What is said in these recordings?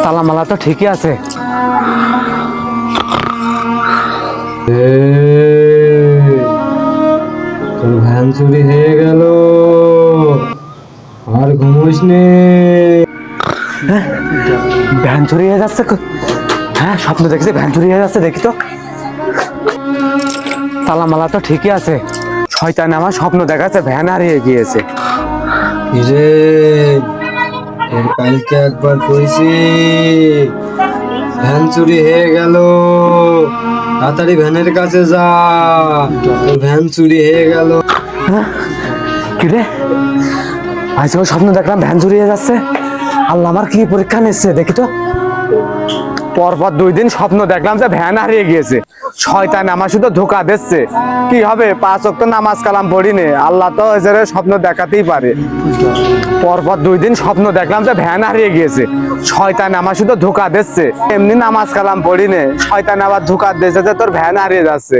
তালামালা তো ঠিকই আছে। তোর ভ্যান চুরি হয়ে গেল, আর ঘুমোস নে। ভ্যান চুরি হয়ে যাচ্ছে। হ্যাঁ, স্বপ্ন দেখছি ভ্যান চুরি হয়ে যাচ্ছে, দেখি তো। তালামালা তো ঠিকই আছে। শয়তান আমার স্বপ্ন দেখাচ্ছে ভ্যান হারিয়ে গিয়েছে। কিরে, তোর কালকে একবার কইছি ভ্যান চুরি হয়ে গেল, তাড়াতাড়ি ভ্যানের কাছে যা, তোর ভ্যান চুরি হয়ে গেল। কিরে, আজ আমার স্বপ্ন দেখলাম ভ্যান চুরি হয়ে যাচ্ছে। আল্লাহ আমার কি পরীক্ষা নিচ্ছে, দেখি তো। পরপর 2 দিন স্বপ্ন দেখলাম যে ভ্যান হারিয়ে গিয়েছে। শয়তান আমার শুধু ধোঁকা দিচ্ছে। কি হবে, 5 ওয়াক্ত নামাজ কালাম পড়ি নে, আল্লাহ তো এজরে স্বপ্ন দেখাতেই পারে। পরপর 2 দিন স্বপ্ন দেখলাম যে ভ্যান হারিয়ে গিয়েছে। শয়তান আমার শুধু ধোঁকা দিচ্ছে। এমনি নামাজ কালাম পড়ি নে, শয়তান আবার ধোঁকা দিচ্ছে যে তোর ভ্যান হারিয়ে যাচ্ছে।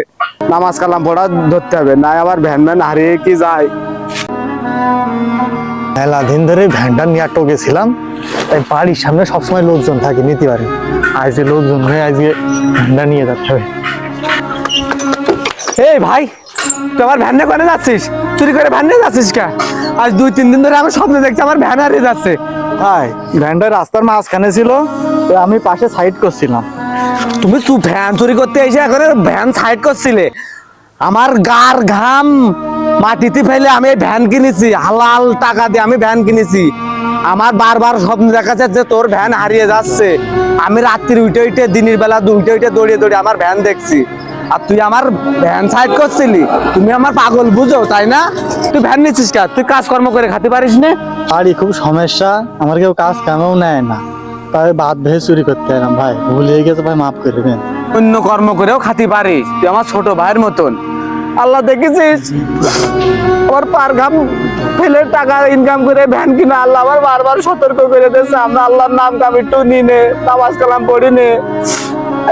নামাজ কালাম পড়া ধরতে হবে, না আবার ভ্যান হারিয়ে কি যায়। মেলা দিন ধরে ভ্যানটা নিয়ে গেছিলাম, তাই বাড়ির সামনে সবসময় লোকজন থাকে, নিতে পারে। আজকে লোকজন হয়ে আজকে ভ্যানটা নিয়ে যেতে হবে। এই ভাই, তুই আমার ভ্যান নিয়ে করে যাচ্ছিস? চুরি করে ভ্যান নিয়ে যাচ্ছিস কে? আজ 2-3 দিন ধরে আমার স্বপ্ন দেখছি আমার ভ্যান হারিয়ে যাচ্ছে। ভাই, ভ্যানটা রাস্তার মাঝখানে ছিল, তো আমি পাশে সাইড করছিলাম। তুমি ভ্যান চুরি করতে এসে এখন ভ্যান সাইড করছিলে? আমার গার ঘাম মাটিতে ফেলে আমি এই ভ্যান কিনেছি, হালাল টাকা দিয়ে আমি ভ্যান কিনেছি। আমার বারবার স্বপ্ন দেখাচ্ছে যে তোর ভ্যান হারিয়ে যাচ্ছে। আমি রাত্রি উঠে দিনের বেলা উঠে দৌড়িয়ে আমার ভ্যান দেখছি, আর তুই আমার ভ্যান সাইড করছিলি। তুমি আমার পাগল বুঝো, তাই না? তুই ভ্যান নিচ্ছিস কে? তুই কাজকর্ম করে খেতে পারিস না? বাড়ি খুব সমস্যা, আমার কেউ কাজ কামেও নেয় না, তাই বাদ ভেবে চুরি করতে এলাম। ভাই, ভুল হয়ে গেছে ভাই, মাফ করে দেন। অন্য কর্ম করেও খাতে পারিস, তুই আমার ছোট ভাইয়ের মতন। আল্লাহ দেখেছিস আমার পার ঘাম ফেলে টাকা ইনকাম করে ভ্যান কিনা। আল্লাহ আমার বারবার সতর্ক করে দিয়েছে, আমরা আল্লাহর নাম কাম একটু নিনে, নামাজ কালাম পড়ি নে।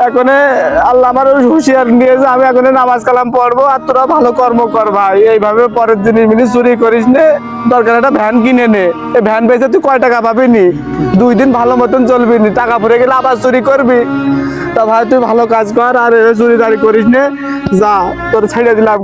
এখন আল্লাহ আমার হুঁশিয়ার নিয়েছে, আমি এখন নামাজ কালাম পড়বো, আর তোরা ভালো কর্ম কর ভাই। এইভাবে পরের জিনিস মিনিস চুরি করিস নে, দরকার একটা ভ্যান কিনে নে। এই ভ্যান বেচে তুই কয় টাকা পাবি নি? 2 দিন ভালো মতন চলবি নি, টাকা পড়ে গেলে আবার চুরি করবি। তা ভাই তুই ভালো কাজ কর, আর চুরি দাঁড়ি করিস নে, যা, তোর ছেড়ে দিলাম।